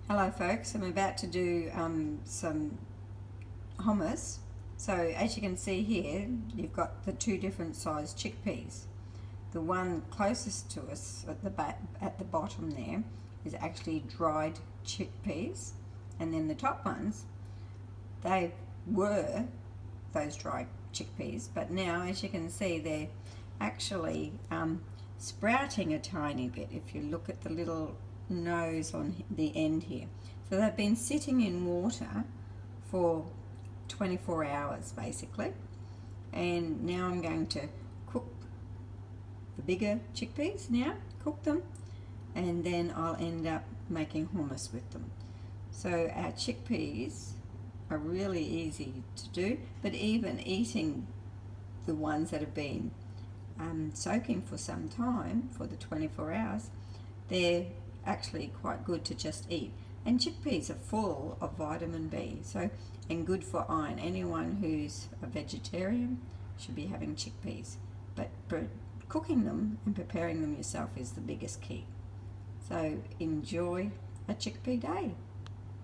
Hello folks, I'm about to do some hummus. So as you can see here, you've got the two different sized chickpeas. The one closest to us at the bottom there is actually dried chickpeas, and then the top ones, they were those dried chickpeas, but now as you can see they're actually sprouting a tiny bit if you look at the little nose on the end here. So they've been sitting in water for 24 hours basically, and now I'm going to cook the bigger chickpeas now, cook them, and then I'll end up making hummus with them. So our chickpeas are really easy to do, but even eating the ones that have been soaking for some time, for the 24 hours, they're actually quite good to just eat. And chickpeas are full of vitamin B, so, and good for iron. Anyone who's a vegetarian should be having chickpeas, but cooking them and preparing them yourself is the biggest key. So enjoy a chickpea day.